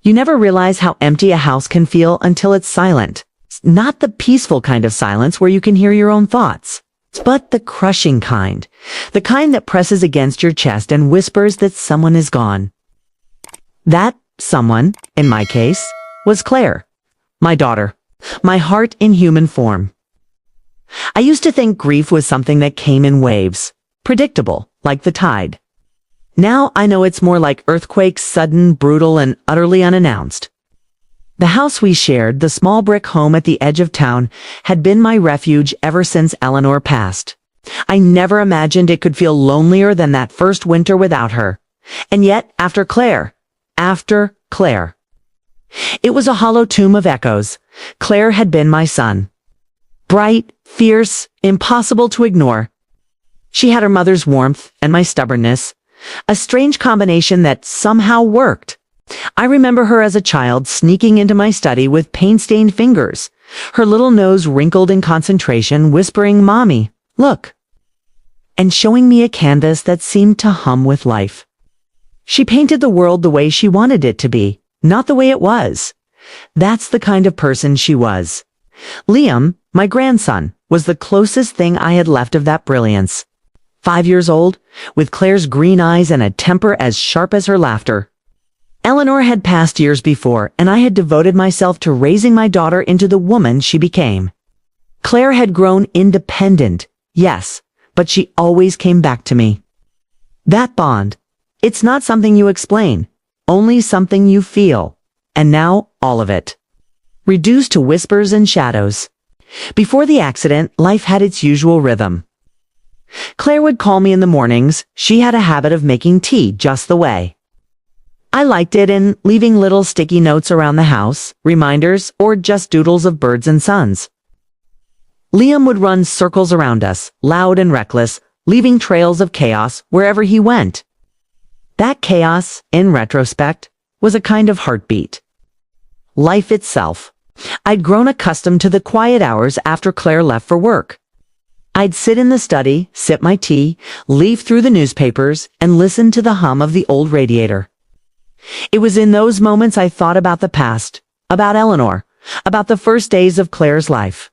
You never realize how empty a house can feel until it's silent. Not the peaceful kind of silence where you can hear your own thoughts, but the crushing kind. The kind that presses against your chest and whispers that someone is gone. That someone, in my case, was Claire, my daughter, my heart in human form. I used to think grief was something that came in waves, predictable, like the tide. Now I know it's more like earthquakes, sudden, brutal, and utterly unannounced. The house we shared, the small brick home at the edge of town, had been my refuge ever since Eleanor passed. I never imagined it could feel lonelier than that first winter without her. And yet, after Claire, it was a hollow tomb of echoes. Claire had been my sun. Bright, fierce, impossible to ignore. She had her mother's warmth and my stubbornness, a strange combination that somehow worked. I remember her as a child sneaking into my study with paint-stained fingers, her little nose wrinkled in concentration, whispering, "Mommy, look," and showing me a canvas that seemed to hum with life. She painted the world the way she wanted it to be, not the way it was. That's the kind of person she was. Liam, my grandson, was the closest thing I had left of that brilliance. 5 years old, with Claire's green eyes and a temper as sharp as her laughter. Eleanor had passed years before, and I had devoted myself to raising my daughter into the woman she became. Claire had grown independent, yes, but she always came back to me. That bond, it's not something you explain, only something you feel. And now, all of it. Reduced to whispers and shadows. Before the accident, life had its usual rhythm. Claire would call me in the mornings. She had a habit of making tea just the way I liked it, and leaving little sticky notes around the house, reminders, or just doodles of birds and suns. Liam would run circles around us, loud and reckless, leaving trails of chaos wherever he went. That chaos, in retrospect, was a kind of heartbeat. Life itself. I'd grown accustomed to the quiet hours after Claire left for work. I'd sit in the study, sip my tea, leaf through the newspapers, and listen to the hum of the old radiator. It was in those moments I thought about the past, about Eleanor, about the first days of Claire's life.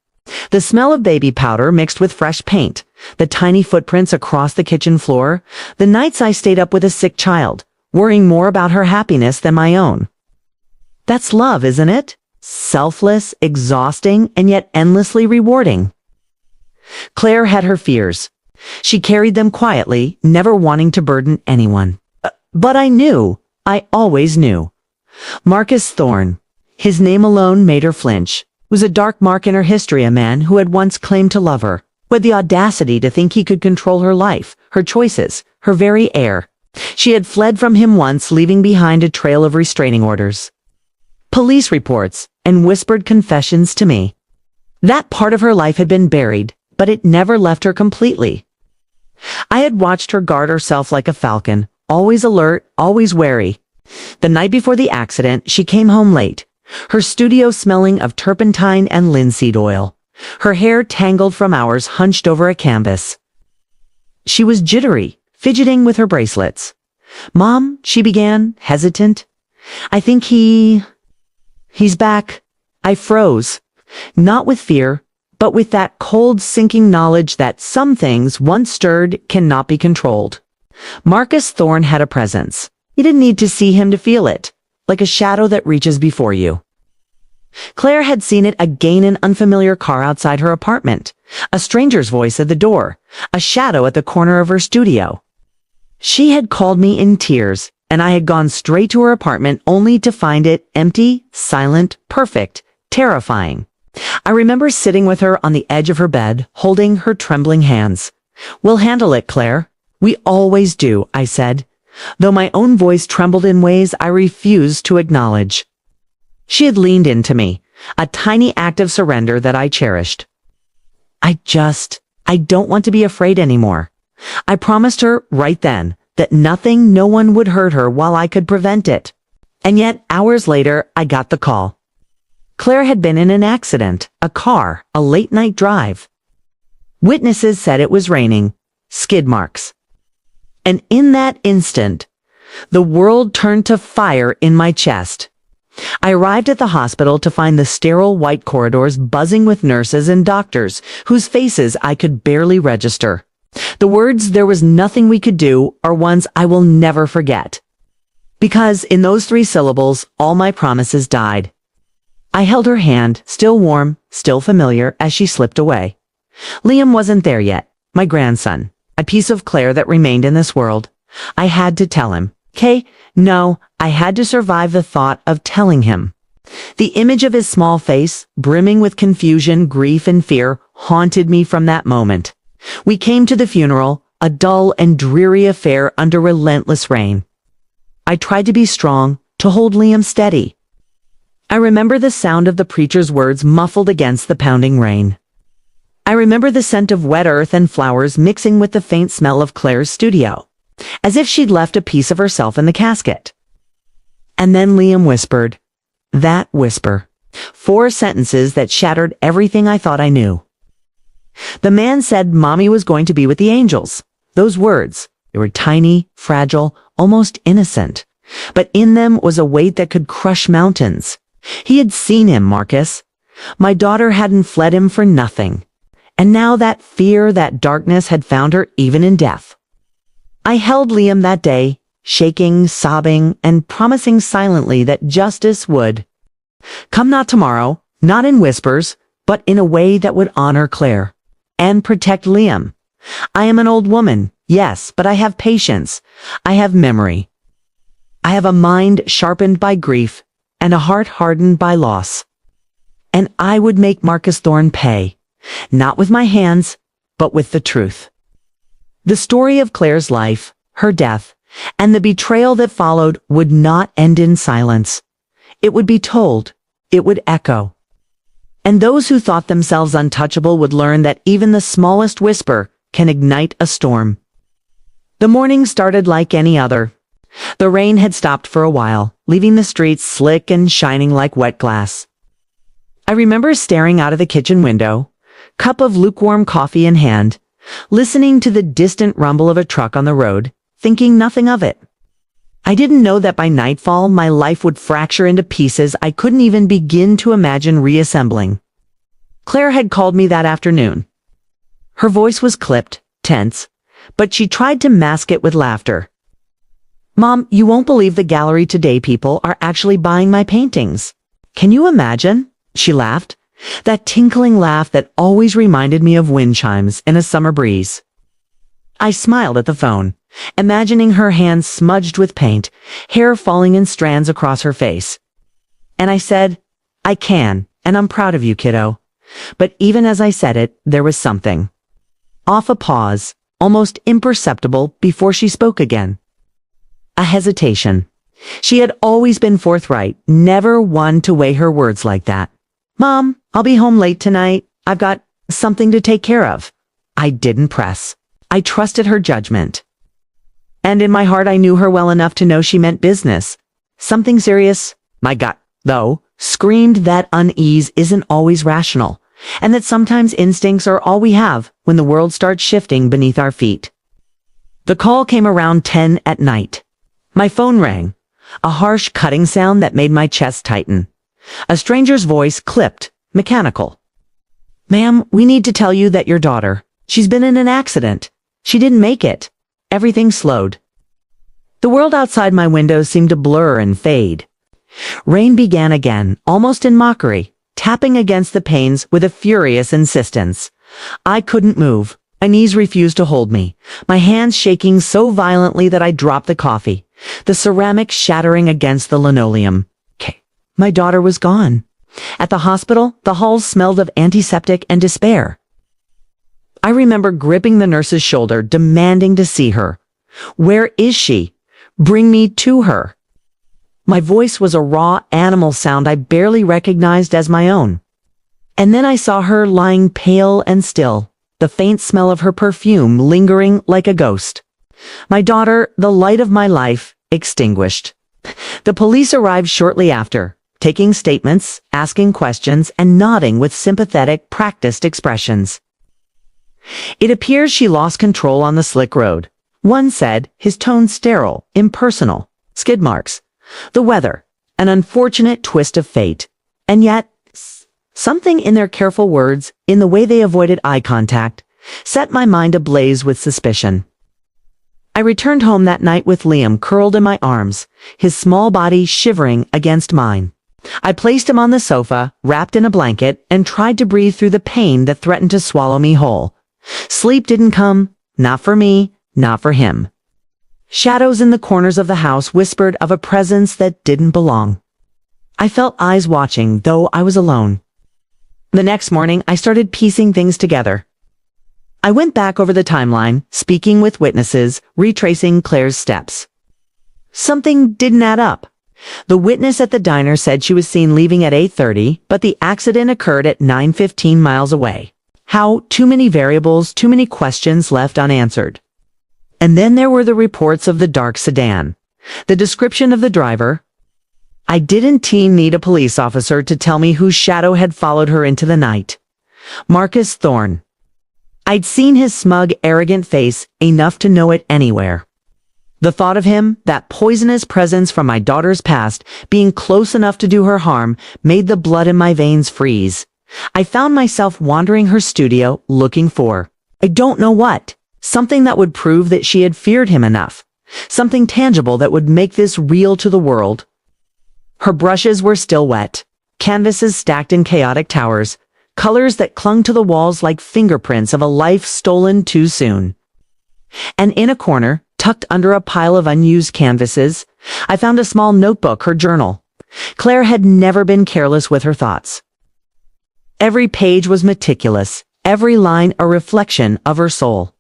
The smell of baby powder mixed with fresh paint, the tiny footprints across the kitchen floor, the nights I stayed up with a sick child, worrying more about her happiness than my own. That's love, isn't it? Selfless, exhausting, and yet endlessly rewarding. Claire had her fears. She carried them quietly, never wanting to burden anyone. But I always knew. Marcus Thorne, his name alone made her flinch, was a dark mark in her history, a man who had once claimed to love her, who had the audacity to think he could control her life, her choices, her very air. She had fled from him once, leaving behind a trail of restraining orders, police reports, and whispered confessions to me. That part of her life had been buried, but it never left her completely. I had watched her guard herself like a falcon, always alert, always wary. The night before the accident, she came home late, her studio smelling of turpentine and linseed oil, her hair tangled from hours hunched over a canvas. She was jittery, fidgeting with her bracelets. "Mom," she began, hesitant. "I think he's back." I froze, not with fear, but with that cold, sinking knowledge that some things, once stirred, cannot be controlled. Marcus Thorne had a presence. You didn't need to see him to feel it, like a shadow that reaches before you. Claire had seen it again, an unfamiliar car outside her apartment, a stranger's voice at the door, a shadow at the corner of her studio. She had called me in tears, and I had gone straight to her apartment only to find it empty, silent, perfect, terrifying. I remember sitting with her on the edge of her bed, holding her trembling hands. "We'll handle it, Claire. We always do," I said, though my own voice trembled in ways I refused to acknowledge. She had leaned into me, a tiny act of surrender that I cherished. I don't want to be afraid anymore. I promised her right then that no one would hurt her while I could prevent it. And yet, hours later, I got the call. Claire had been in an accident, a late-night drive. Witnesses said it was raining, skid marks. And in that instant, the world turned to fire in my chest. I arrived at the hospital to find the sterile white corridors buzzing with nurses and doctors whose faces I could barely register. The words "there was nothing we could do" are ones I will never forget. Because in those 3 syllables, all my promises died. I held her hand, still warm, still familiar, as she slipped away. Liam wasn't there yet, my grandson, a piece of Claire that remained in this world. I had to tell him. No, I had to survive the thought of telling him. The image of his small face, brimming with confusion, grief, and fear, haunted me from that moment. We came to the funeral, a dull and dreary affair under relentless rain. I tried to be strong, to hold Liam steady. I remember the sound of the preacher's words muffled against the pounding rain. I remember the scent of wet earth and flowers mixing with the faint smell of Claire's studio, as if she'd left a piece of herself in the casket. And then Liam whispered. That whisper. 4 sentences that shattered everything I thought I knew. The man said Mommy was going to be with the angels. Those words, they were tiny, fragile, almost innocent. But in them was a weight that could crush mountains. He had seen him, Marcus. My daughter hadn't fled him for nothing. And now that fear, that darkness had found her even in death. I held Liam that day, shaking, sobbing, and promising silently that justice would come, not tomorrow, not in whispers, but in a way that would honor Claire and protect Liam. I am an old woman, yes, but I have patience. I have memory. I have a mind sharpened by grief and a heart hardened by loss. And I would make Marcus Thorne pay, not with my hands, but with the truth. The story of Claire's life, her death, and the betrayal that followed would not end in silence. It would be told. It would echo. And those who thought themselves untouchable would learn that even the smallest whisper can ignite a storm. The morning started like any other. The rain had stopped for a while, leaving the streets slick and shining like wet glass. I remember staring out of the kitchen window, cup of lukewarm coffee in hand, listening to the distant rumble of a truck on the road, thinking nothing of it. I didn't know that by nightfall my life would fracture into pieces I couldn't even begin to imagine reassembling. Claire had called me that afternoon. Her voice was clipped, tense, but she tried to mask it with laughter. "Mom, you won't believe the gallery today people are actually buying my paintings. Can you imagine?" She laughed, that tinkling laugh that always reminded me of wind chimes in a summer breeze. I smiled at the phone, imagining her hands smudged with paint, hair falling in strands across her face. And I said, "I can, and I'm proud of you, kiddo." But even as I said it, there was something. Off, a pause, almost imperceptible, before she spoke again. A hesitation. She had always been forthright, never one to weigh her words like that. "Mom, I'll be home late tonight. I've got something to take care of." I didn't press. I trusted her judgment. And in my heart I knew her well enough to know she meant business. Something serious. My gut, though, screamed that unease isn't always rational, and that sometimes instincts are all we have when the world starts shifting beneath our feet. The call came around 10 at night. My phone rang, a harsh cutting sound that made my chest tighten. A stranger's voice clipped, mechanical. "Ma'am, we need to tell you that your daughter, she's been in an accident. She didn't make it." Everything slowed. The world outside my window seemed to blur and fade. Rain began again, almost in mockery, tapping against the panes with a furious insistence. I couldn't move. My knees refused to hold me, my hands shaking so violently that I dropped the coffee, the ceramic shattering against the linoleum. My daughter was gone. At the hospital, the halls smelled of antiseptic and despair. I remember gripping the nurse's shoulder, demanding to see her. "Where is she? Bring me to her." My voice was a raw animal sound I barely recognized as my own. And then I saw her lying pale and still, the faint smell of her perfume lingering like a ghost. My daughter, the light of my life, extinguished. The police arrived shortly after, taking statements, asking questions, and nodding with sympathetic, practiced expressions. It appears she lost control on the slick road. One said, his tone sterile, impersonal. Skid marks. The weather. An unfortunate twist of fate. And yet, something in their careful words, in the way they avoided eye contact, set my mind ablaze with suspicion. I returned home that night with Liam curled in my arms, his small body shivering against mine. I placed him on the sofa, wrapped in a blanket, and tried to breathe through the pain that threatened to swallow me whole. Sleep didn't come, not for me, not for him. Shadows in the corners of the house whispered of a presence that didn't belong. I felt eyes watching, though I was alone. The next morning, I started piecing things together. I went back over the timeline, speaking with witnesses, retracing Claire's steps. Something didn't add up. The witness at the diner said she was seen leaving at 8:30, but the accident occurred at 9:15 miles away. How? Too many variables, too many questions left unanswered. And then there were the reports of the dark sedan. The description of the driver. I didn't need a police officer to tell me whose shadow had followed her into the night. Marcus Thorne. I'd seen his smug, arrogant face enough to know it anywhere. The thought of him, that poisonous presence from my daughter's past, being close enough to do her harm, made the blood in my veins freeze. I found myself wandering her studio, looking for, I don't know what, something that would prove that she had feared him enough. Something tangible that would make this real to the world. Her brushes were still wet, canvases stacked in chaotic towers, colors that clung to the walls like fingerprints of a life stolen too soon. And in a corner, tucked under a pile of unused canvases, I found a small notebook, her journal. Claire had never been careless with her thoughts. Every page was meticulous, every line a reflection of her soul.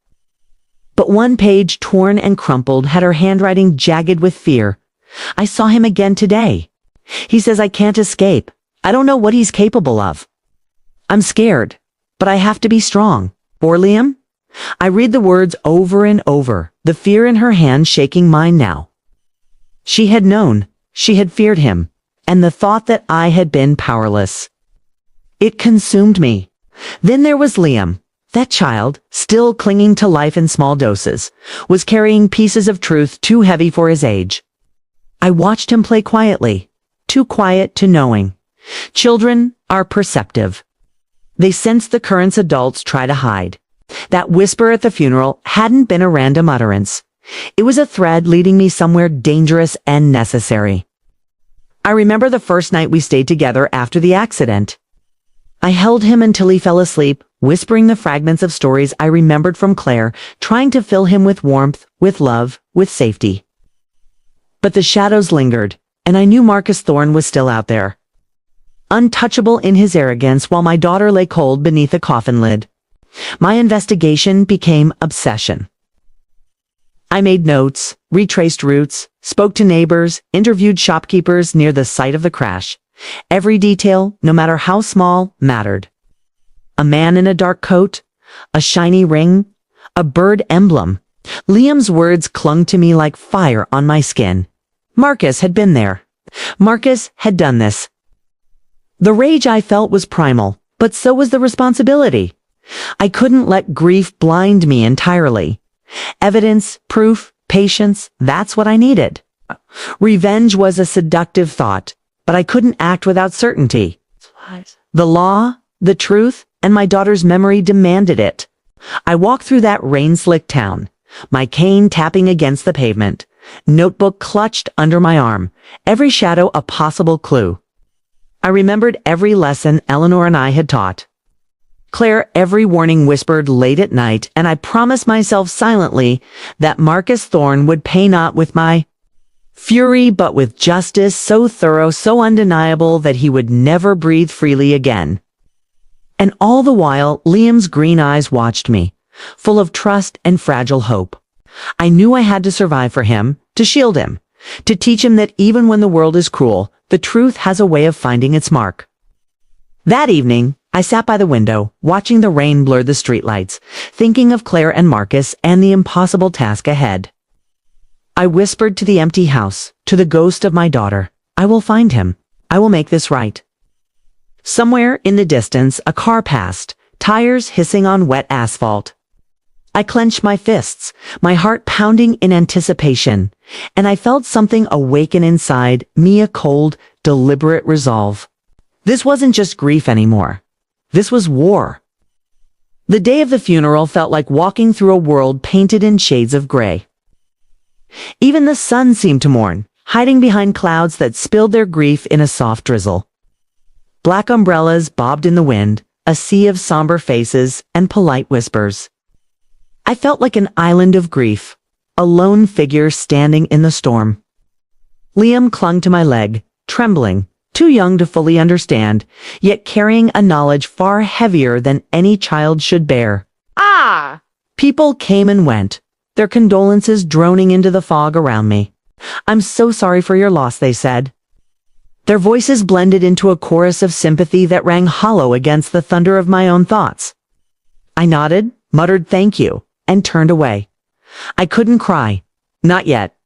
But one page, torn and crumpled, had her handwriting jagged with fear. I saw him again today. He says I can't escape. I don't know what he's capable of. I'm scared, but I have to be strong. For Liam? I read the words over and over, the fear in her hand shaking mine now. She had known, she had feared him, and the thought that I had been powerless. It consumed me. Then there was Liam. That child, still clinging to life in small doses, was carrying pieces of truth too heavy for his age. I watched him play quietly, too quiet to knowing. Children are perceptive. They sense the currents adults try to hide. That whisper at the funeral hadn't been a random utterance. It was a thread leading me somewhere dangerous and necessary. I remember the first night we stayed together after the accident. I held him until he fell asleep, whispering the fragments of stories I remembered from Claire, trying to fill him with warmth, with love, with safety. But the shadows lingered, and I knew Marcus Thorne was still out there. Untouchable in his arrogance while my daughter lay cold beneath a coffin lid. My investigation became obsession. I made notes, retraced routes, spoke to neighbors, interviewed shopkeepers near the site of the crash. Every detail, no matter how small, mattered. A man in a dark coat, a shiny ring, a bird emblem. Liam's words clung to me like fire on my skin. Marcus had been there. Marcus had done this. The rage I felt was primal, but so was the responsibility. I couldn't let grief blind me entirely. Evidence, proof, patience, that's what I needed. Revenge was a seductive thought, but I couldn't act without certainty. The law, the truth, and my daughter's memory demanded it. I walked through that rain-slicked town, my cane tapping against the pavement, notebook clutched under my arm, every shadow a possible clue. I remembered every lesson Eleanor and I had taught. Claire every warning whispered late at night, and I promised myself silently that Marcus Thorne would pay not with my fury but with justice so thorough, so undeniable that he would never breathe freely again. And all the while, Liam's green eyes watched me, full of trust and fragile hope. I knew I had to survive for him, to shield him, to teach him that even when the world is cruel, the truth has a way of finding its mark. That evening, I sat by the window, watching the rain blur the streetlights, thinking of Claire and Marcus and the impossible task ahead. I whispered to the empty house, to the ghost of my daughter, I will find him. I will make this right. Somewhere in the distance, a car passed, tires hissing on wet asphalt. I clenched my fists, my heart pounding in anticipation, and I felt something awaken inside me, a cold, deliberate resolve. This wasn't just grief anymore. This was war. The day of the funeral felt like walking through a world painted in shades of gray. Even the sun seemed to mourn, hiding behind clouds that spilled their grief in a soft drizzle. Black umbrellas bobbed in the wind, a sea of somber faces and polite whispers. I felt like an island of grief, a lone figure standing in the storm. Liam clung to my leg, trembling, too young to fully understand, yet carrying a knowledge far heavier than any child should bear. Ah! People came and went, their condolences droning into the fog around me. "I'm so sorry for your loss," they said. Their voices blended into a chorus of sympathy that rang hollow against the thunder of my own thoughts. I nodded, muttered thank you, and turned away. I couldn't cry. Not yet.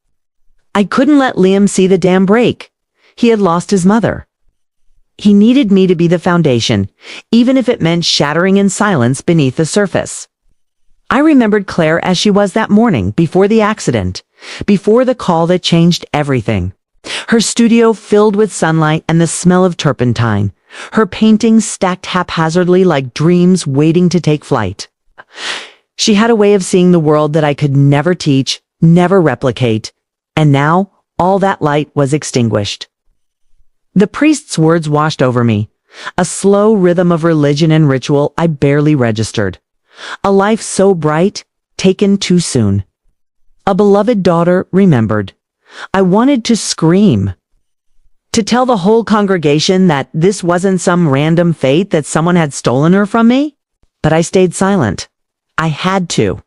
I couldn't let Liam see the dam break. He had lost his mother. He needed me to be the foundation, even if it meant shattering in silence beneath the surface. I remembered Claire as she was that morning, before the accident, before the call that changed everything. Her studio filled with sunlight and the smell of turpentine, her paintings stacked haphazardly like dreams waiting to take flight. She had a way of seeing the world that I could never teach, never replicate, and now all that light was extinguished. The priest's words washed over me, a slow rhythm of religion and ritual I barely registered. A life so bright, taken too soon. A beloved daughter remembered. I wanted to scream. To tell the whole congregation that this wasn't some random fate, that someone had stolen her from me. But I stayed silent. I had to.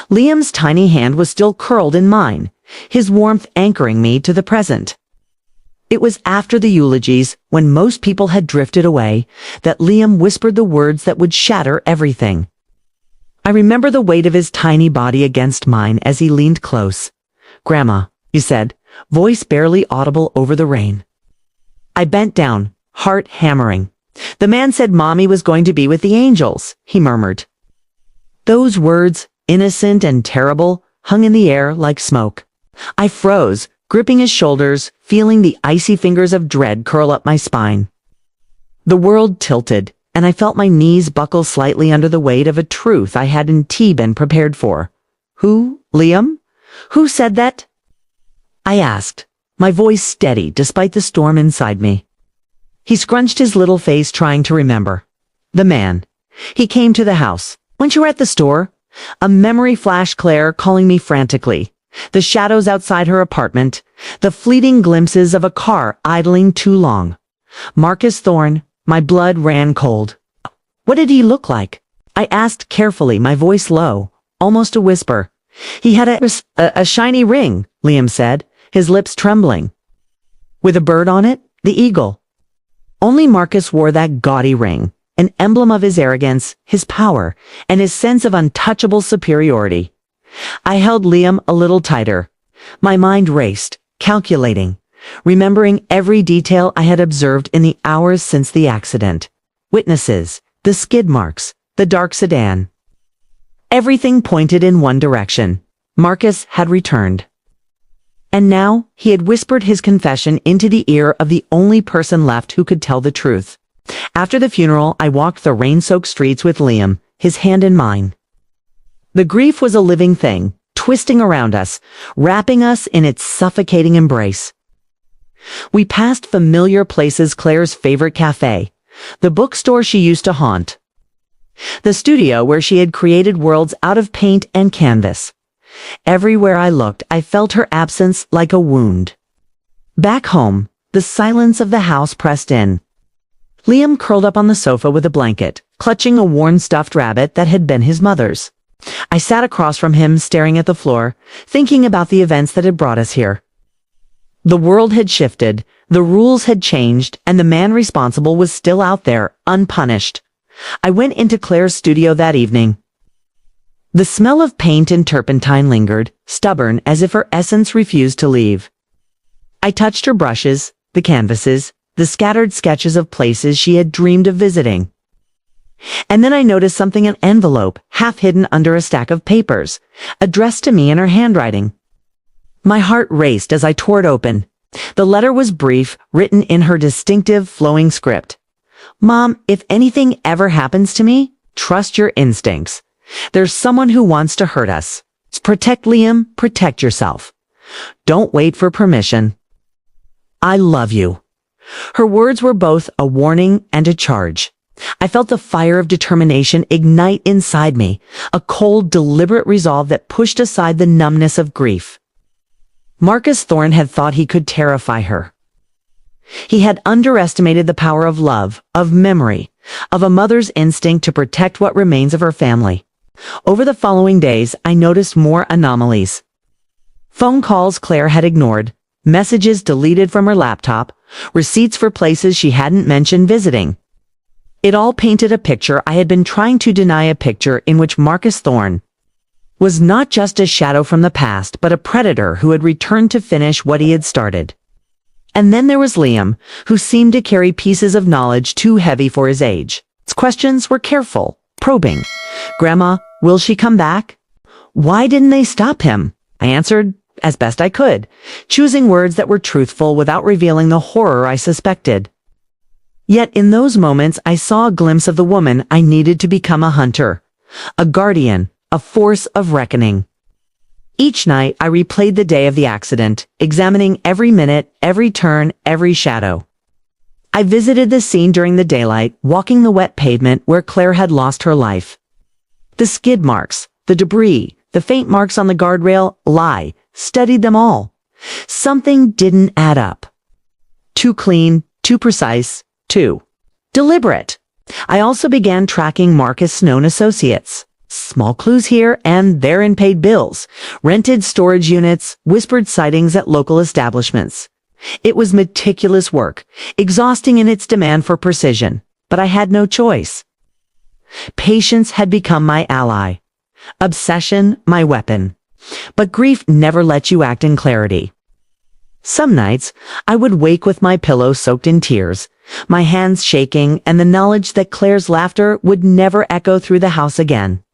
Liam's tiny hand was still curled in mine, his warmth anchoring me to the present. It was after the eulogies, when most people had drifted away, that Liam whispered the words that would shatter everything. I remember the weight of his tiny body against mine as he leaned close. "Grandma," he said, voice barely audible over the rain. I bent down, heart hammering. "The man said Mommy was going to be with the angels," he murmured. Those words, innocent and terrible, hung in the air like smoke. I froze, gripping his shoulders, feeling the icy fingers of dread curl up my spine. The world tilted, and I felt my knees buckle slightly under the weight of a truth I hadn't been prepared for. "Who, Liam? Who said that?" I asked, my voice steady despite the storm inside me. He scrunched his little face, trying to remember. "The man. He came to the house. When you were at the store." A memory flashed, Claire calling me frantically. The shadows outside her apartment, the fleeting glimpses of a car idling too long. Marcus Thorne, my blood ran cold. "What did he look like?" I asked carefully, my voice low, almost a whisper. "He had a shiny ring," Liam said, his lips trembling. "With a bird on it? The eagle." Only Marcus wore that gaudy ring, an emblem of his arrogance, his power, and his sense of untouchable superiority. I held Liam a little tighter. My mind raced, calculating, remembering every detail I had observed in the hours since the accident. Witnesses, the skid marks, the dark sedan. Everything pointed in one direction. Marcus had returned. And now he had whispered his confession into the ear of the only person left who could tell the truth. After the funeral, I walked the rain-soaked streets with Liam, his hand in mine. The grief was a living thing, twisting around us, wrapping us in its suffocating embrace. We passed familiar places: Claire's favorite cafe, the bookstore she used to haunt, the studio where she had created worlds out of paint and canvas. Everywhere I looked, I felt her absence like a wound. Back home, the silence of the house pressed in. Liam curled up on the sofa with a blanket, clutching a worn stuffed rabbit that had been his mother's. I sat across from him, staring at the floor, thinking about the events that had brought us here. The world had shifted, the rules had changed, and the man responsible was still out there, unpunished. I went into Claire's studio that evening. The smell of paint and turpentine lingered, stubborn as if her essence refused to leave. I touched her brushes, the canvases, the scattered sketches of places she had dreamed of visiting. And then I noticed something, an envelope, half hidden under a stack of papers, addressed to me in her handwriting. My heart raced as I tore it open. The letter was brief, written in her distinctive, flowing script. "Mom, if anything ever happens to me, trust your instincts. There's someone who wants to hurt us. Protect Liam, protect yourself. Don't wait for permission. I love you." Her words were both a warning and a charge. I felt the fire of determination ignite inside me, a cold, deliberate resolve that pushed aside the numbness of grief. Marcus Thorne had thought he could terrify her. He had underestimated the power of love, of memory, of a mother's instinct to protect what remains of her family. Over the following days, I noticed more anomalies. Phone calls Claire had ignored, messages deleted from her laptop, receipts for places she hadn't mentioned visiting. It all painted a picture I had been trying to deny, a picture in which Marcus Thorne was not just a shadow from the past, but a predator who had returned to finish what he had started. And then there was Liam, who seemed to carry pieces of knowledge too heavy for his age. His questions were careful, probing. "Grandma, will she come back?" "Why didn't they stop him?" I answered as best I could, choosing words that were truthful without revealing the horror I suspected. Yet in those moments, I saw a glimpse of the woman I needed to become, a hunter, a guardian, a force of reckoning. Each night, I replayed the day of the accident, examining every minute, every turn, every shadow. I visited the scene during the daylight, walking the wet pavement where Claire had lost her life. The skid marks, the debris, the faint marks on the guardrail, studied them all. Something didn't add up. Too clean, too precise, too deliberate. I also began tracking Marcus' known associates. Small clues here and there in paid bills, rented storage units, whispered sightings at local establishments. It was meticulous work, exhausting in its demand for precision, but I had no choice. Patience had become my ally. Obsession, my weapon. But grief never lets you act in clarity. Some nights, I would wake with my pillow soaked in tears, my hands shaking, and the knowledge that Claire's laughter would never echo through the house again.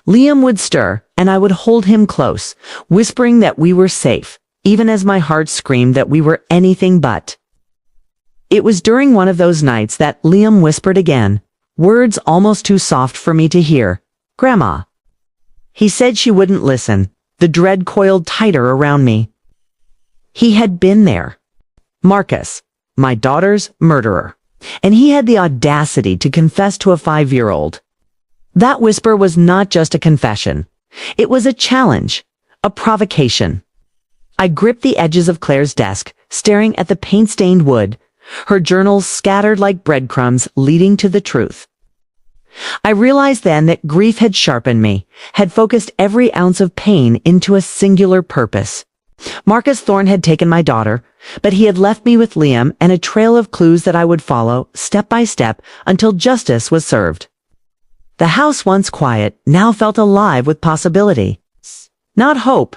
Liam would stir, and I would hold him close, whispering that we were safe, even as my heart screamed that we were anything but. It was during one of those nights that Liam whispered again, words almost too soft for me to hear. "Grandma." He said she wouldn't listen. The dread coiled tighter around me. He had been there. Marcus, my daughter's murderer. And he had the audacity to confess to a 5-year-old. That whisper was not just a confession. It was a challenge, a provocation. I gripped the edges of Claire's desk, staring at the paint-stained wood, her journals scattered like breadcrumbs leading to the truth. I realized then that grief had sharpened me, had focused every ounce of pain into a singular purpose. Marcus Thorne had taken my daughter, but he had left me with Liam and a trail of clues that I would follow, step by step, until justice was served. The house, once quiet, now felt alive with possibility. Not hope,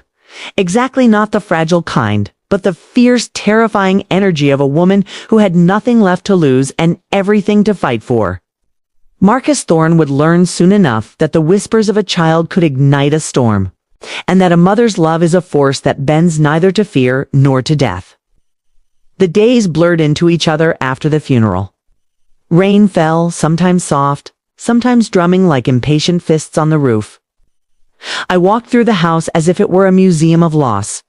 exactly not the fragile kind, but the fierce, terrifying energy of a woman who had nothing left to lose and everything to fight for. Marcus Thorne would learn soon enough that the whispers of a child could ignite a storm, and that a mother's love is a force that bends neither to fear nor to death. The days blurred into each other after the funeral. Rain fell, sometimes soft, sometimes drumming like impatient fists on the roof. I walked through the house as if it were a museum of loss,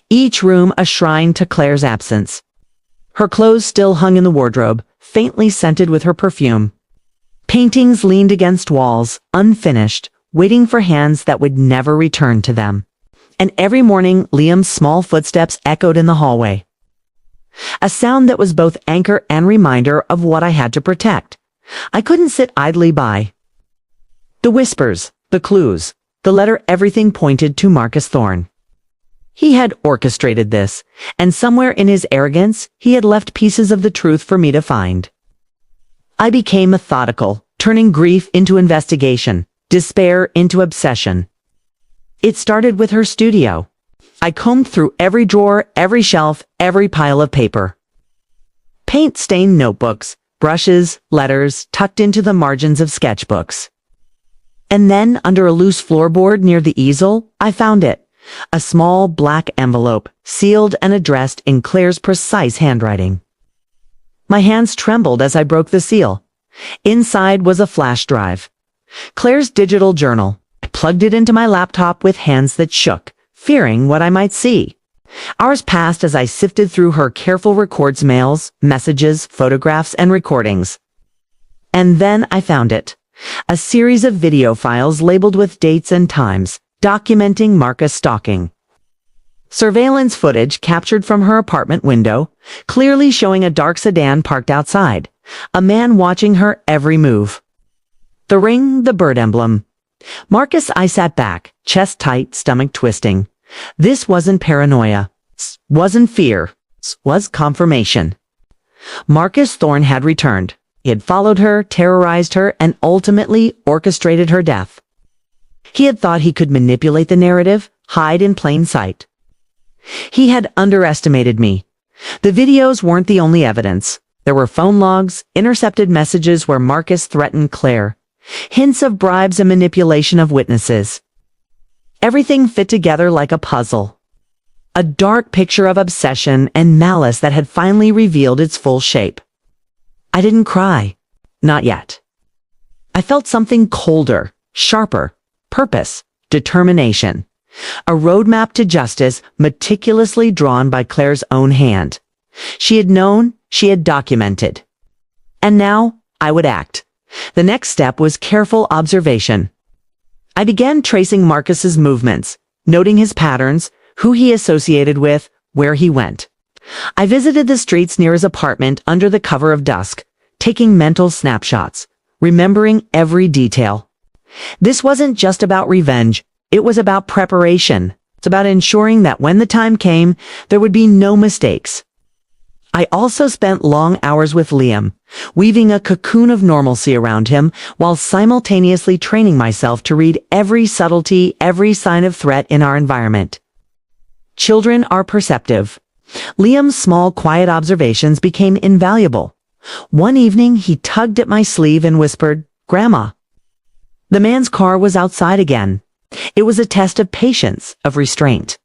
each room a shrine to Claire's absence. Her clothes still hung in the wardrobe, faintly scented with her perfume. Paintings leaned against walls, unfinished, waiting for hands that would never return to them. And every morning, Liam's small footsteps echoed in the hallway. A sound that was both anchor and reminder of what I had to protect. I couldn't sit idly by. The whispers, the clues, the letter, everything pointed to Marcus Thorne. He had orchestrated this, and somewhere in his arrogance, he had left pieces of the truth for me to find. I became methodical, turning grief into investigation, despair into obsession. It started with her studio. I combed through every drawer, every shelf, every pile of paper. Paint-stained notebooks, brushes, letters, tucked into the margins of sketchbooks. And then, under a loose floorboard near the easel, I found it. A small black envelope, sealed and addressed in Claire's precise handwriting. My hands trembled as I broke the seal. Inside was a flash drive. Claire's digital journal. I plugged it into my laptop with hands that shook, fearing what I might see. Hours passed as I sifted through her careful records, mails, messages, photographs, and recordings. And then I found it. A series of video files labeled with dates and times, documenting Marcus' stalking. Surveillance footage captured from her apartment window, clearly showing a dark sedan parked outside, a man watching her every move. The ring, the bird emblem. Marcus, I sat back, chest tight, stomach twisting. This wasn't paranoia, wasn't fear, was confirmation. Marcus Thorne had returned. He had followed her, terrorized her, and ultimately orchestrated her death. He had thought he could manipulate the narrative, hide in plain sight. He had underestimated me. The videos weren't the only evidence. There were phone logs, intercepted messages where Marcus threatened Claire, hints of bribes and manipulation of witnesses. Everything fit together like a puzzle. A dark picture of obsession and malice that had finally revealed its full shape. I didn't cry. Not yet. I felt something colder, sharper, purpose, determination. A roadmap to justice meticulously drawn by Claire's own hand. She had known, she had documented. And now, I would act. The next step was careful observation. I began tracing Marcus's movements, noting his patterns, who he associated with, where he went. I visited the streets near his apartment under the cover of dusk, taking mental snapshots, remembering every detail. This wasn't just about revenge, it was about preparation. It's about ensuring that when the time came, there would be no mistakes. I also spent long hours with Liam, weaving a cocoon of normalcy around him while simultaneously training myself to read every subtlety, every sign of threat in our environment. Children are perceptive. Liam's small, quiet observations became invaluable. One evening, he tugged at my sleeve and whispered, "Grandma." The man's car was outside again. It was a test of patience, of restraint.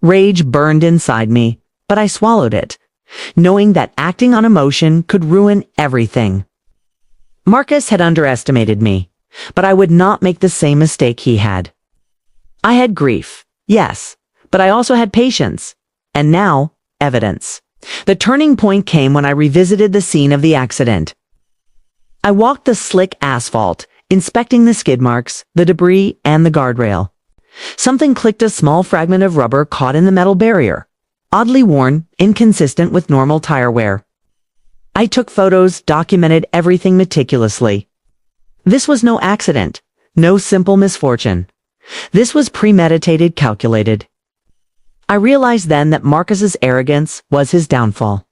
Rage burned inside me, but I swallowed it, knowing that acting on emotion could ruin everything. Marcus had underestimated me, but I would not make the same mistake he had. I had grief, yes, but I also had patience, and now, evidence. The turning point came when I revisited the scene of the accident. I walked the slick asphalt, inspecting the skid marks, the debris, and the guardrail. Something clicked, a small fragment of rubber caught in the metal barrier, oddly worn, inconsistent with normal tire wear. I took photos, documented everything meticulously. This was no accident, no simple misfortune. This was premeditated, calculated. I realized then that Marcus's arrogance was his downfall.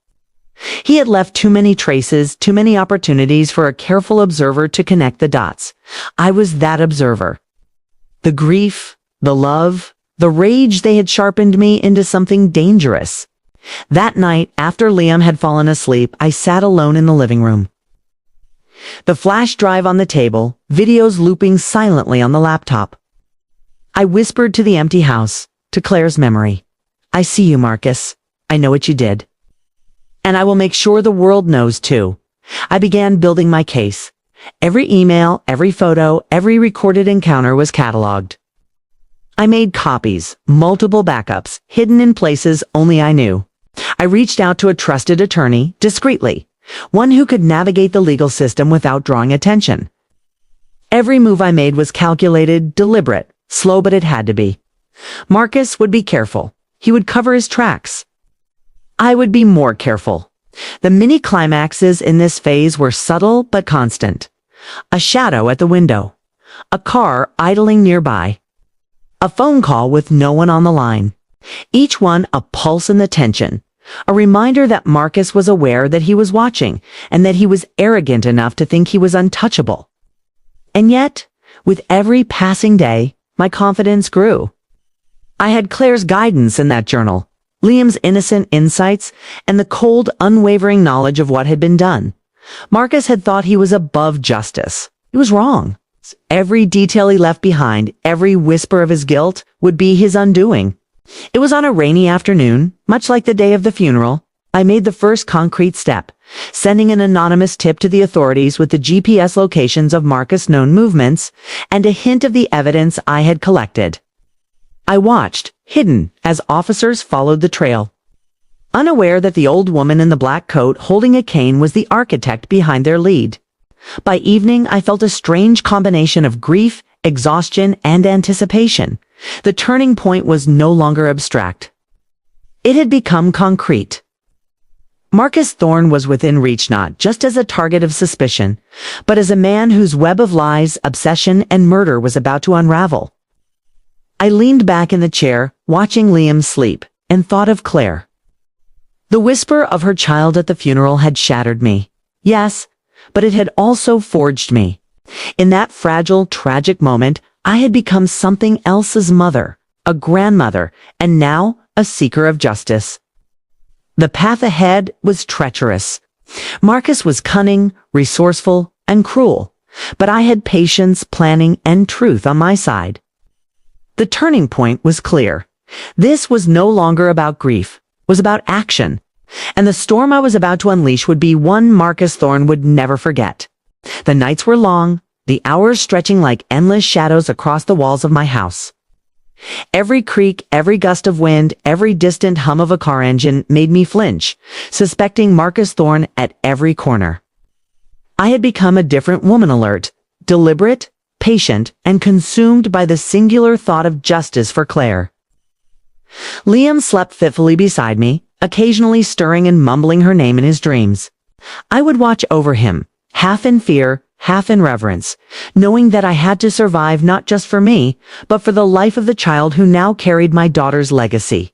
He had left too many traces, too many opportunities for a careful observer to connect the dots. I was that observer. The grief, the love, the rage, they had sharpened me into something dangerous. That night, after Liam had fallen asleep, I sat alone in the living room. The flash drive on the table, videos looping silently on the laptop. I whispered to the empty house, to Claire's memory. "I see you, Marcus. I know what you did. And I will make sure the world knows too." I began building my case. Every email, every photo, every recorded encounter was cataloged. I made copies, multiple backups, hidden in places only I knew. I reached out to a trusted attorney, discreetly, one who could navigate the legal system without drawing attention. Every move I made was calculated, deliberate, slow, but it had to be. Marcus would be careful. He would cover his tracks. I would be more careful. The mini-climaxes in this phase were subtle but constant. A shadow at the window. A car idling nearby. A phone call with no one on the line. Each one a pulse in the tension. A reminder that Marcus was aware that he was watching, and that he was arrogant enough to think he was untouchable. And yet, with every passing day, my confidence grew. I had Claire's guidance in that journal, Liam's innocent insights, and the cold, unwavering knowledge of what had been done. Marcus had thought he was above justice. He was wrong. Every detail he left behind, every whisper of his guilt, would be his undoing. It was on a rainy afternoon, much like the day of the funeral. I made the first concrete step, sending an anonymous tip to the authorities with the GPS locations of Marcus' known movements and a hint of the evidence I had collected. I watched, hidden, as officers followed the trail, unaware that the old woman in the black coat holding a cane was the architect behind their lead. By evening, I felt a strange combination of grief, exhaustion, and anticipation. The turning point was no longer abstract. It had become concrete. Marcus Thorne was within reach, not just as a target of suspicion, but as a man whose web of lies, obsession, and murder was about to unravel. I leaned back in the chair, watching Liam sleep, and thought of Claire. The whisper of her child at the funeral had shattered me. Yes, but it had also forged me. In that fragile, tragic moment, I had become something else's mother, a grandmother, and now a seeker of justice. The path ahead was treacherous. Marcus was cunning, resourceful, and cruel, but I had patience, planning, and truth on my side. The turning point was clear. This was no longer about grief, it was about action. And the storm I was about to unleash would be one Marcus Thorne would never forget. The nights were long, the hours stretching like endless shadows across the walls of my house. Every creak, every gust of wind, every distant hum of a car engine made me flinch, suspecting Marcus Thorne at every corner. I had become a different woman, alert, deliberate, patient, and consumed by the singular thought of justice for Claire. Liam slept fitfully beside me, occasionally stirring and mumbling her name in his dreams. I would watch over him, half in fear, half in reverence, knowing that I had to survive not just for me, but for the life of the child who now carried my daughter's legacy.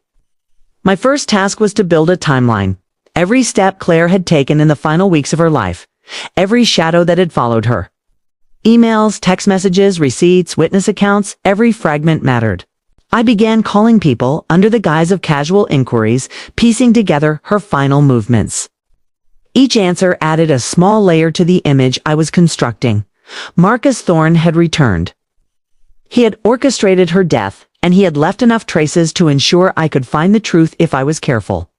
My first task was to build a timeline. Every step Claire had taken in the final weeks of her life, every shadow that had followed her. Emails, text messages, receipts, witness accounts, every fragment mattered. I began calling people under the guise of casual inquiries, piecing together her final movements. Each answer added a small layer to the image I was constructing. Marcus Thorne had returned. He had orchestrated her death, and he had left enough traces to ensure I could find the truth if I was careful.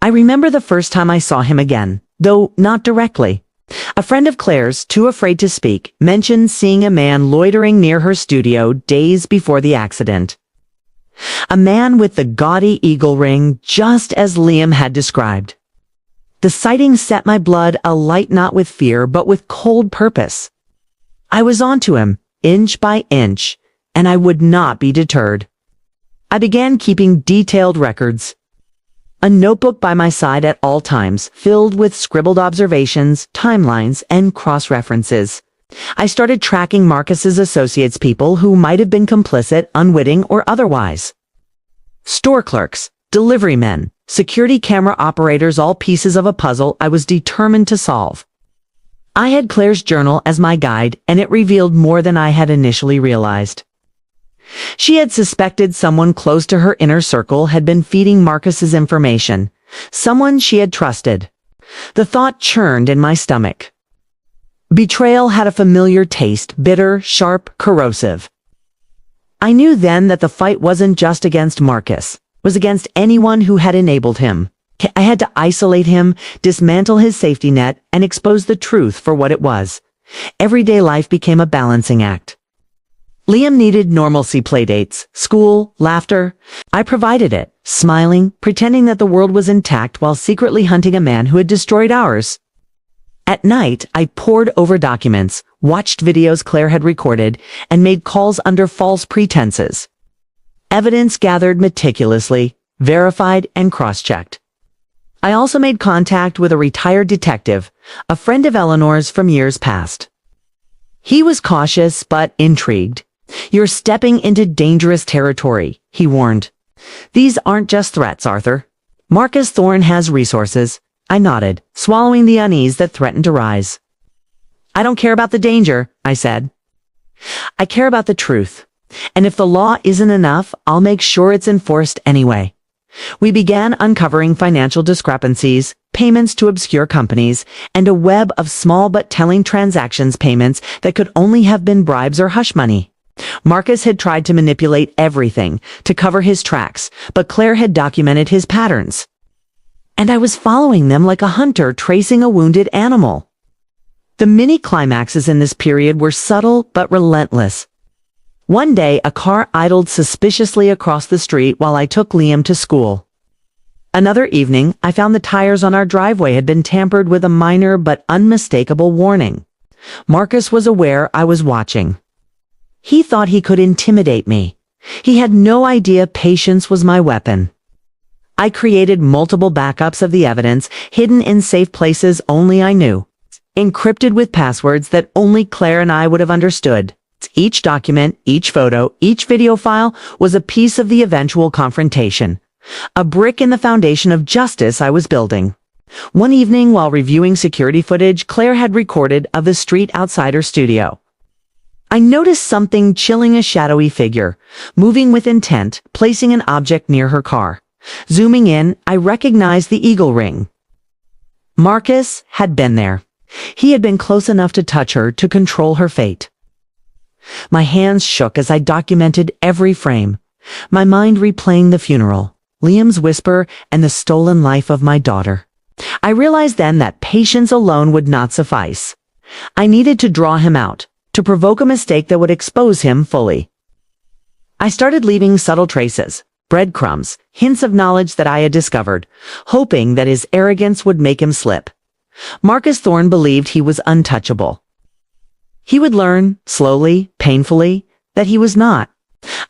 I remember the first time I saw him again, though not directly. A friend of Claire's, too afraid to speak, mentioned seeing a man loitering near her studio days before the accident. A man with the gaudy eagle ring, just as Liam had described. The sighting set my blood alight, not with fear, but with cold purpose. I was onto him, inch by inch, and I would not be deterred. I began keeping detailed records. A notebook by my side at all times, filled with scribbled observations, timelines, and cross-references. I started tracking Marcus's associates, people who might have been complicit, unwitting, or otherwise. Store clerks, delivery men, security camera operators, all pieces of a puzzle I was determined to solve. I had Claire's journal as my guide, and it revealed more than I had initially realized. She had suspected someone close to her inner circle had been feeding Marcus's information, someone she had trusted. The thought churned in my stomach. Betrayal had a familiar taste, bitter, sharp, corrosive. I knew then that the fight wasn't just against Marcus, it was against anyone who had enabled him. I had to isolate him, dismantle his safety net, and expose the truth for what it was. Everyday life became a balancing act. Liam needed normalcy, playdates, school, laughter. I provided it, smiling, pretending that the world was intact while secretly hunting a man who had destroyed ours. At night, I pored over documents, watched videos Claire had recorded, and made calls under false pretenses. Evidence gathered meticulously, verified, and cross-checked. I also made contact with a retired detective, a friend of Eleanor's from years past. He was cautious but intrigued. "You're stepping into dangerous territory," he warned. "These aren't just threats, Arthur. Marcus Thorne has resources." I nodded, swallowing the unease that threatened to rise. "I don't care about the danger," I said. "I care about the truth. And if the law isn't enough, I'll make sure it's enforced anyway." We began uncovering financial discrepancies, payments to obscure companies, and a web of small but telling transactions payments that could only have been bribes or hush money. Marcus had tried to manipulate everything to cover his tracks, but Claire had documented his patterns. And I was following them like a hunter tracing a wounded animal. The mini-climaxes in this period were subtle but relentless. One day, a car idled suspiciously across the street while I took Liam to school. Another evening, I found the tires on our driveway had been tampered with a minor but unmistakable warning. Marcus was aware I was watching. He thought he could intimidate me. He had no idea patience was my weapon. I created multiple backups of the evidence, hidden in safe places only I knew, encrypted with passwords that only Claire and I would have understood. Each document, each photo, each video file was a piece of the eventual confrontation, a brick in the foundation of justice I was building. One evening, while reviewing security footage Claire had recorded of the street outside her studio, I noticed something chilling: a shadowy figure, moving with intent, placing an object near her car. Zooming in, I recognized the eagle ring. Marcus had been there. He had been close enough to touch her, to control her fate. My hands shook as I documented every frame, my mind replaying the funeral, Liam's whisper, and the stolen life of my daughter. I realized then that patience alone would not suffice. I needed to draw him out, to provoke a mistake that would expose him fully. I started leaving subtle traces, breadcrumbs, hints of knowledge that I had discovered, hoping that his arrogance would make him slip. Marcus Thorne believed he was untouchable. He would learn, slowly, painfully, that he was not.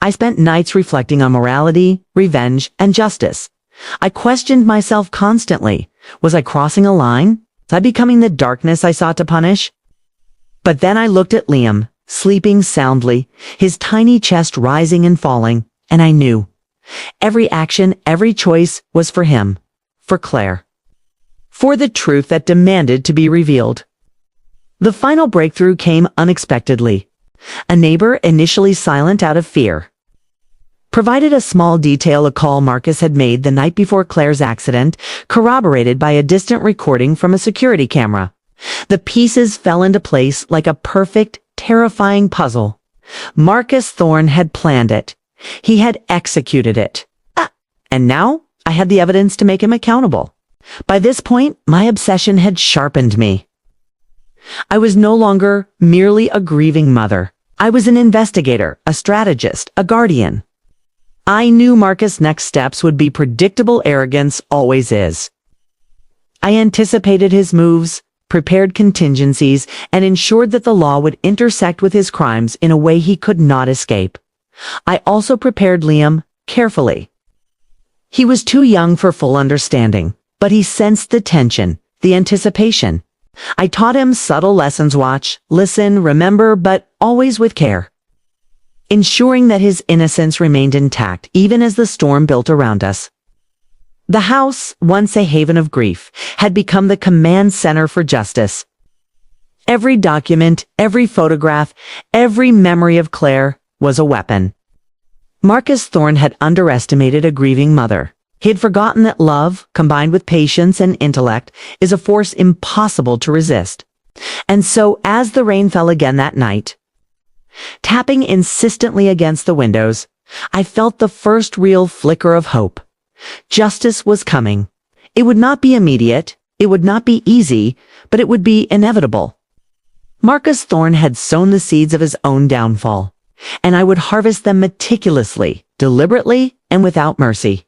I spent nights reflecting on morality, revenge, and justice. I questioned myself constantly. Was I crossing a line? Was I becoming the darkness I sought to punish? But then I looked at Liam, sleeping soundly, his tiny chest rising and falling, and I knew. Every action, every choice was for him, for Claire, for the truth that demanded to be revealed. The final breakthrough came unexpectedly. A neighbor, initially silent out of fear, provided a small detail: a call Marcus had made the night before Claire's accident, corroborated by a distant recording from a security camera. The pieces fell into place like a perfect, terrifying puzzle. Marcus Thorne had planned it. He had executed it. And now I had the evidence to make him accountable. By this point, my obsession had sharpened me. I was no longer merely a grieving mother. I was an investigator, a strategist, a guardian. I knew Marcus' next steps would be predictable. Arrogance always is. I anticipated his moves, prepared contingencies, and ensured that the law would intersect with his crimes in a way he could not escape. I also prepared Liam carefully. He was too young for full understanding, but he sensed the tension, the anticipation. I taught him subtle lessons: watch, listen, remember, but always with care, ensuring that his innocence remained intact even as the storm built around us. The house, once a haven of grief, had become the command center for justice. Every document, every photograph, every memory of Claire was a weapon. Marcus Thorne had underestimated a grieving mother. He had forgotten that love, combined with patience and intellect, is a force impossible to resist. And so, as the rain fell again that night, tapping insistently against the windows, I felt the first real flicker of hope. Justice was coming. It would not be immediate, it would not be easy, but it would be inevitable. Marcus Thorne had sown the seeds of his own downfall, and I would harvest them meticulously, deliberately, and without mercy.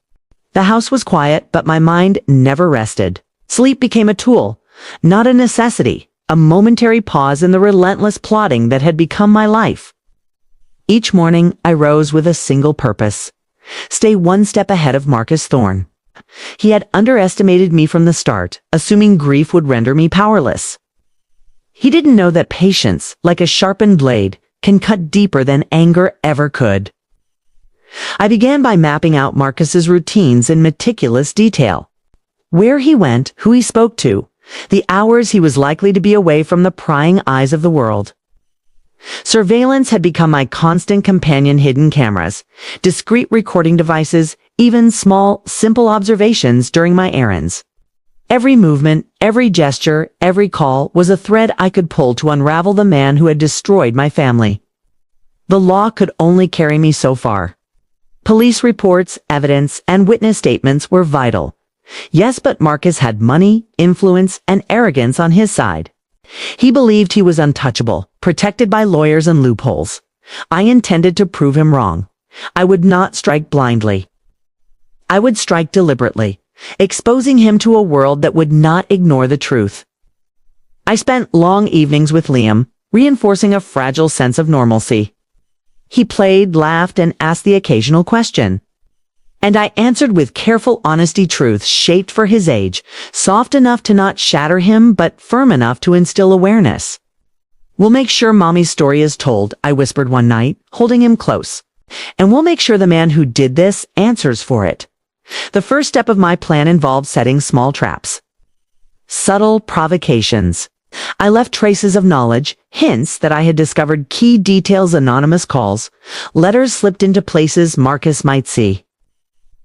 The house was quiet, but my mind never rested. Sleep became a tool, not a necessity, a momentary pause in the relentless plotting that had become my life. Each morning, I rose with a single purpose: stay one step ahead of Marcus Thorne. He had underestimated me from the start, assuming grief would render me powerless. He didn't know that patience, like a sharpened blade, can cut deeper than anger ever could. I began by mapping out Marcus's routines in meticulous detail. Where he went, who he spoke to, the hours he was likely to be away from the prying eyes of the world. Surveillance had become my constant companion: hidden cameras, discreet recording devices, even small, simple observations during my errands. Every movement, every gesture, every call was a thread I could pull to unravel the man who had destroyed my family. The law could only carry me so far. Police reports, evidence, and witness statements were vital. Yes, but Marcus had money, influence, and arrogance on his side. He believed he was untouchable, protected by lawyers and loopholes. I intended to prove him wrong. I would not strike blindly. I would strike deliberately, exposing him to a world that would not ignore the truth. I spent long evenings with Liam, reinforcing a fragile sense of normalcy. He played, laughed, and asked the occasional question. And I answered with careful honesty, truth shaped for his age, soft enough to not shatter him, but firm enough to instill awareness. "We'll make sure Mommy's story is told," I whispered one night, holding him close. "And we'll make sure the man who did this answers for it." The first step of my plan involved setting small traps. Subtle provocations. I left traces of knowledge, hints that I had discovered key details, anonymous calls, letters slipped into places Marcus might see.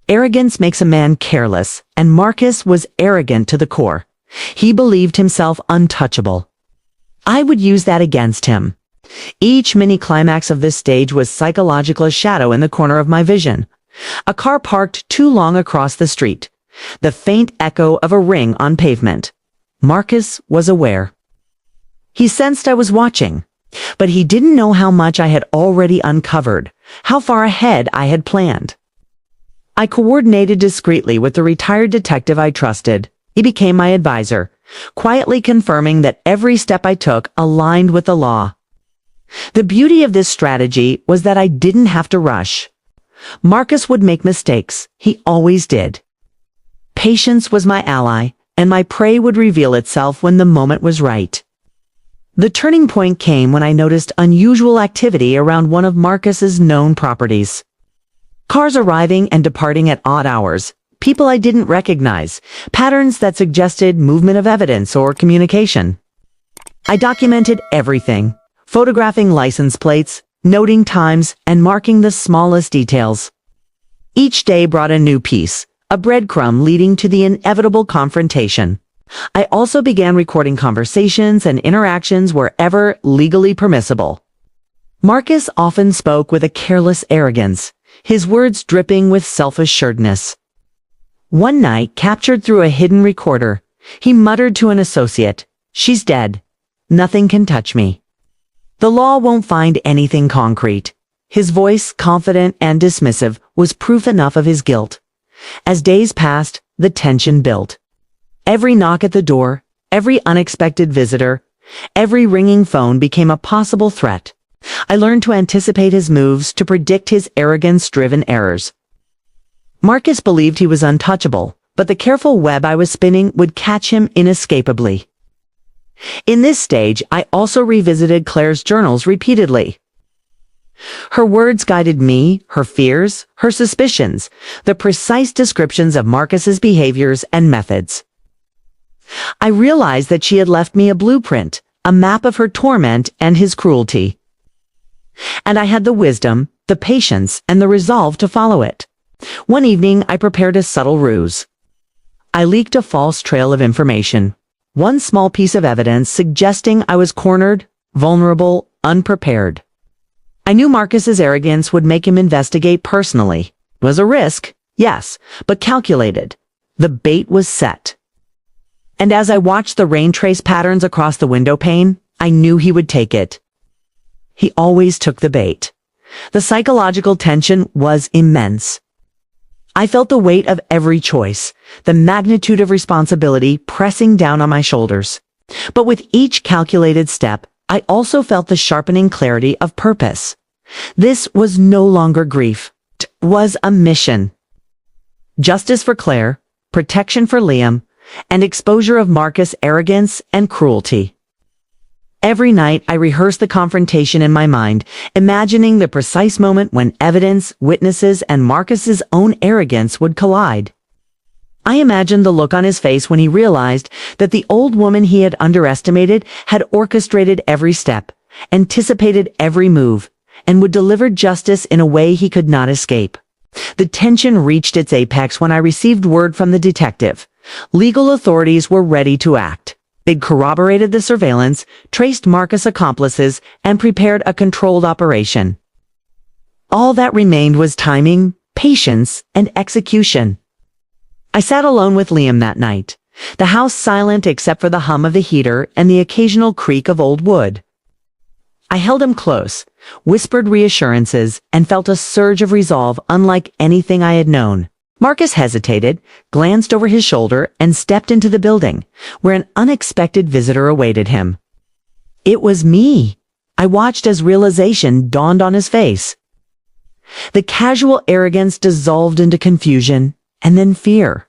Arrogance makes a man careless, and Marcus was arrogant to the core. He believed himself untouchable. I would use that against him. Each mini-climax of this stage was psychological, a shadow in the corner of my vision. A car parked too long across the street. The faint echo of a ring on pavement. Marcus was aware. He sensed I was watching, but he didn't know how much I had already uncovered, how far ahead I had planned. I coordinated discreetly with the retired detective I trusted. He became my advisor, quietly confirming that every step I took aligned with the law. The beauty of this strategy was that I didn't have to rush. Marcus would make mistakes. He always did. Patience was my ally, and my prey would reveal itself when the moment was right. The turning point came when I noticed unusual activity around one of Marcus's known properties. Cars arriving and departing at odd hours, people I didn't recognize, patterns that suggested movement of evidence or communication. I documented everything, photographing license plates, noting times, and marking the smallest details. Each day brought a new piece, a breadcrumb leading to the inevitable confrontation. I also began recording conversations and interactions wherever legally permissible. Marcus often spoke with a careless arrogance, his words dripping with self-assuredness. One night, captured through a hidden recorder, he muttered to an associate, "She's dead. Nothing can touch me." The law won't find anything concrete. His voice, confident and dismissive, was proof enough of his guilt. As days passed, the tension built. Every knock at the door, every unexpected visitor, every ringing phone became a possible threat. I learned to anticipate his moves, to predict his arrogance-driven errors. Marcus believed he was untouchable, but the careful web I was spinning would catch him inescapably. In this stage, I also revisited Claire's journals repeatedly. Her words guided me, her fears, her suspicions, the precise descriptions of Marcus's behaviors and methods. I realized that she had left me a blueprint, a map of her torment and his cruelty. And I had the wisdom, the patience, and the resolve to follow it. One evening, I prepared a subtle ruse. I leaked a false trail of information, one small piece of evidence suggesting I was cornered, vulnerable, unprepared. I knew Marcus's arrogance would make him investigate personally. It was a risk, yes, but calculated. The bait was set. And as I watched the rain trace patterns across the window pane, I knew he would take it. He always took the bait. The psychological tension was immense. I felt the weight of every choice, the magnitude of responsibility pressing down on my shoulders. But with each calculated step, I also felt the sharpening clarity of purpose. This was no longer grief. It was a mission. Justice for Claire, protection for Liam, and exposure of Marcus' arrogance and cruelty. Every night, I rehearsed the confrontation in my mind, imagining the precise moment when evidence, witnesses, and Marcus's own arrogance would collide. I imagined the look on his face when he realized that the old woman he had underestimated had orchestrated every step, anticipated every move, and would deliver justice in a way he could not escape. The tension reached its apex when I received word from the detective. Legal authorities were ready to act. They'd corroborated the surveillance, traced Marcus' accomplices, and prepared a controlled operation. All that remained was timing, patience, and execution. I sat alone with Liam that night, the house silent except for the hum of the heater and the occasional creak of old wood. I held him close, whispered reassurances, and felt a surge of resolve unlike anything I had known. Marcus hesitated, glanced over his shoulder, and stepped into the building, where an unexpected visitor awaited him. It was me. I watched as realization dawned on his face. The casual arrogance dissolved into confusion, and then fear.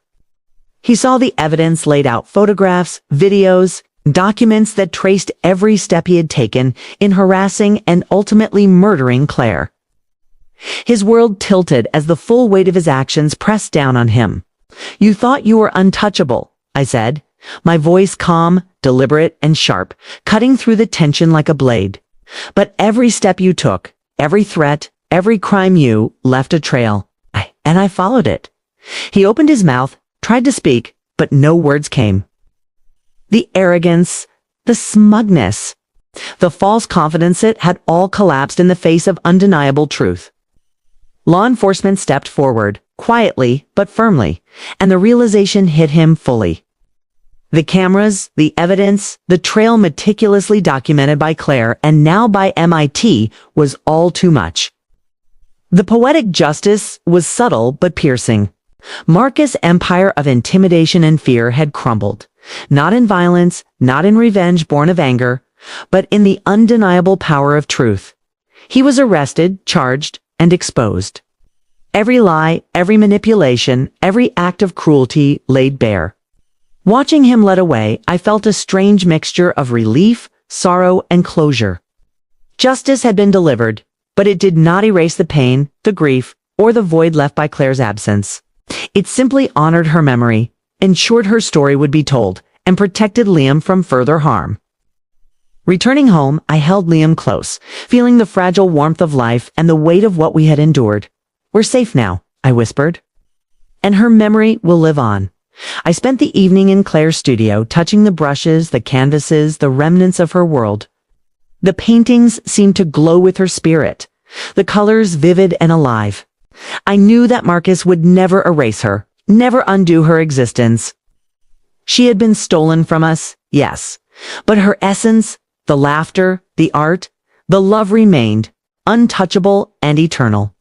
He saw the evidence laid out: photographs, videos, documents that traced every step he had taken in harassing and ultimately murdering Claire. His world tilted as the full weight of his actions pressed down on him. "You thought you were untouchable," I said, my voice calm, deliberate, and sharp, cutting through the tension like a blade. "But every step you took, every threat, every crime, you left a trail, and I followed it." He opened his mouth, tried to speak, but no words came. The arrogance, the smugness, the false confidence, it had all collapsed in the face of undeniable truth. Law enforcement stepped forward, quietly but firmly, and the realization hit him fully. The cameras, the evidence, the trail meticulously documented by Claire and now by MIT was all too much. The poetic justice was subtle but piercing. Marcus' empire of intimidation and fear had crumbled, not in violence, not in revenge born of anger, but in the undeniable power of truth. He was arrested, charged, and exposed. Every lie, every manipulation, every act of cruelty laid bare. Watching him led away, I felt a strange mixture of relief, sorrow, and closure. Justice had been delivered, but it did not erase the pain, the grief, or the void left by Claire's absence. It simply honored her memory, ensured her story would be told, and protected Liam from further harm. Returning home, I held Liam close, feeling the fragile warmth of life and the weight of what we had endured. "We're safe now," I whispered. "And her memory will live on." I spent the evening in Claire's studio, touching the brushes, the canvases, the remnants of her world. The paintings seemed to glow with her spirit, the colors vivid and alive. I knew that Marcus would never erase her, never undo her existence. She had been stolen from us, yes, but her essence, the laughter, the art, the love remained, untouchable and eternal.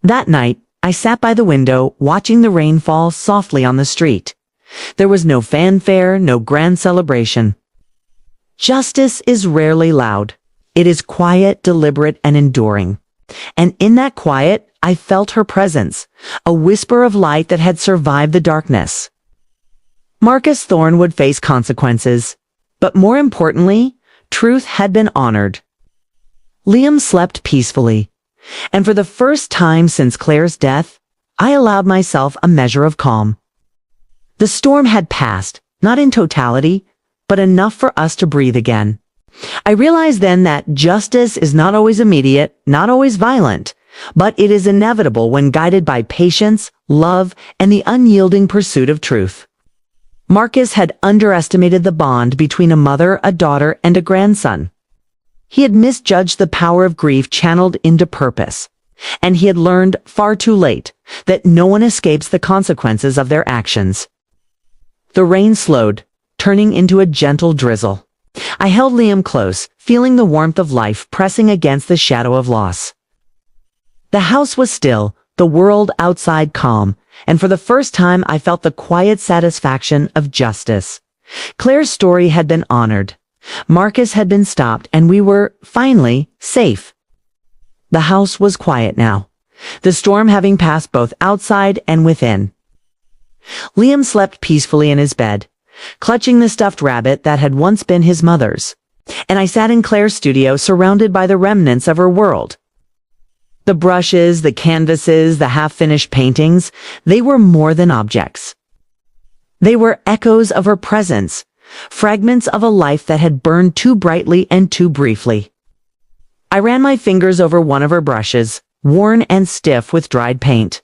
That night, I sat by the window, watching the rain fall softly on the street. There was no fanfare, no grand celebration. Justice is rarely loud. It is quiet, deliberate, and enduring. And in that quiet, I felt her presence, a whisper of light that had survived the darkness. Marcus Thorne would face consequences, but more importantly, truth had been honored. Liam slept peacefully, and for the first time since Claire's death, I allowed myself a measure of calm. The storm had passed, not in totality, but enough for us to breathe again. I realized then that justice is not always immediate, not always violent, but it is inevitable when guided by patience, love, and the unyielding pursuit of truth. Marcus had underestimated the bond between a mother, a daughter, and a grandson. He had misjudged the power of grief channeled into purpose, and he had learned far too late that no one escapes the consequences of their actions. The rain slowed, turning into a gentle drizzle. I held Liam close, feeling the warmth of life pressing against the shadow of loss. The house was still, the world outside calm, and for the first time I felt the quiet satisfaction of justice. Claire's story had been honored. Marcus had been stopped, and we were, finally, safe. The house was quiet now, the storm having passed both outside and within. Liam slept peacefully in his bed, clutching the stuffed rabbit that had once been his mother's, and I sat in Claire's studio surrounded by the remnants of her world. The brushes, the canvases, the half-finished paintings, they were more than objects. They were echoes of her presence, fragments of a life that had burned too brightly and too briefly. I ran my fingers over one of her brushes, worn and stiff with dried paint.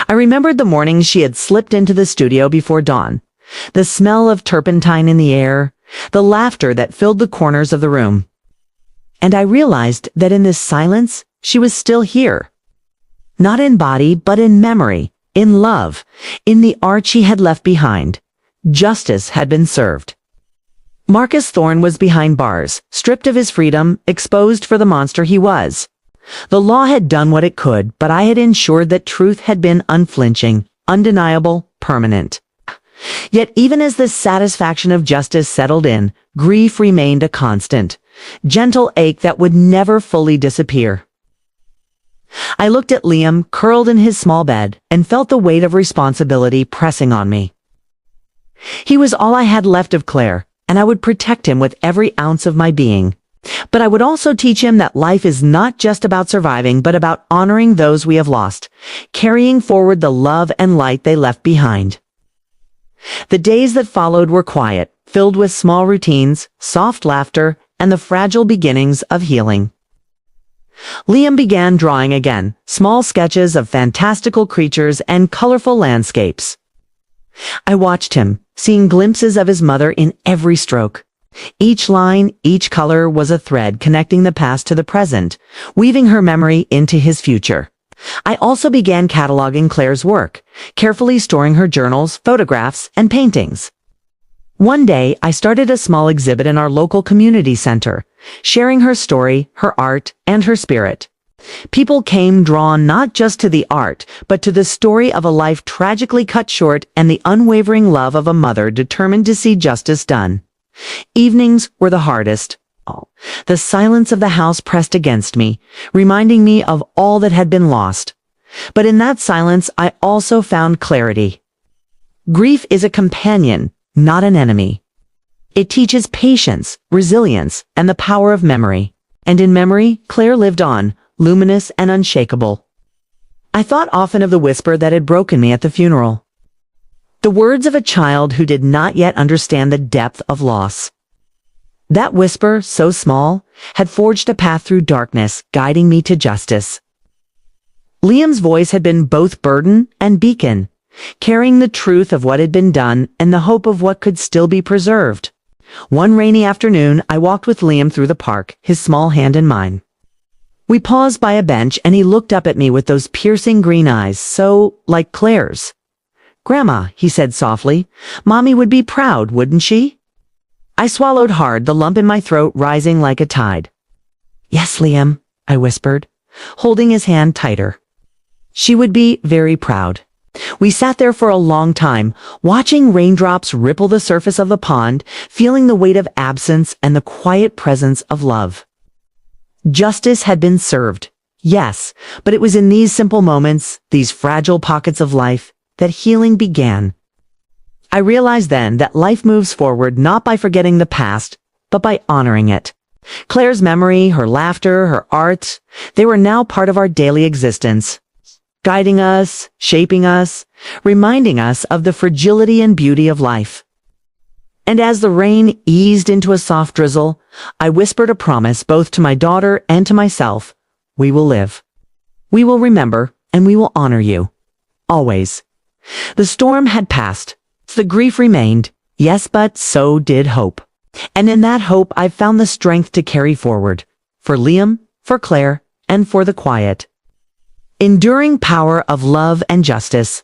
I remembered the mornings she had slipped into the studio before dawn, the smell of turpentine in the air, the laughter that filled the corners of the room. And I realized that in this silence, she was still here. Not in body, but in memory, in love, in the art she had left behind. Justice had been served. Marcus Thorne was behind bars, stripped of his freedom, exposed for the monster he was. The law had done what it could, but I had ensured that truth had been unflinching, undeniable, permanent. Yet even as the satisfaction of justice settled in, grief remained a constant, gentle ache that would never fully disappear. I looked at Liam, curled in his small bed, and felt the weight of responsibility pressing on me. He was all I had left of Claire, and I would protect him with every ounce of my being. But I would also teach him that life is not just about surviving, but about honoring those we have lost, carrying forward the love and light they left behind. The days that followed were quiet, filled with small routines, soft laughter, and the fragile beginnings of healing. Liam began drawing again, small sketches of fantastical creatures and colorful landscapes. I watched him, seeing glimpses of his mother in every stroke. Each line, each color was a thread connecting the past to the present, weaving her memory into his future. I also began cataloging Claire's work, carefully storing her journals, photographs, and paintings. One day, I started a small exhibit in our local community center, sharing her story, her art, and her spirit. People came drawn not just to the art, but to the story of a life tragically cut short and the unwavering love of a mother determined to see justice done. Evenings were the hardest. The silence of the house pressed against me, reminding me of all that had been lost. But in that silence, I also found clarity. Grief is a companion, not an enemy. It teaches patience, resilience, and the power of memory. And in memory, Claire lived on, luminous and unshakable. I thought often of the whisper that had broken me at the funeral. The words of a child who did not yet understand the depth of loss. That whisper, so small, had forged a path through darkness, guiding me to justice. Liam's voice had been both burden and beacon, carrying the truth of what had been done and the hope of what could still be preserved. One rainy afternoon, I walked with Liam through the park, his small hand in mine. We paused by a bench and he looked up at me with those piercing green eyes, so like Claire's. "Grandma," he said softly, "Mommy would be proud, wouldn't she?" I swallowed hard, the lump in my throat rising like a tide. "Yes, Liam," I whispered, holding his hand tighter. She would be very proud. We sat there for a long time, watching raindrops ripple the surface of the pond, feeling the weight of absence and the quiet presence of love. Justice had been served, yes, but it was in these simple moments, these fragile pockets of life, that healing began. I realized then that life moves forward not by forgetting the past, but by honoring it. Claire's memory, her laughter, her art, they were now part of our daily existence, guiding us, shaping us, reminding us of the fragility and beauty of life. And as the rain eased into a soft drizzle, I whispered a promise both to my daughter and to myself: we will live. We will remember, and we will honor you. Always. The storm had passed. The grief remained, yes, but so did hope. And in that hope, I found the strength to carry forward. For Liam, for Claire, and for the quiet, enduring power of love and justice.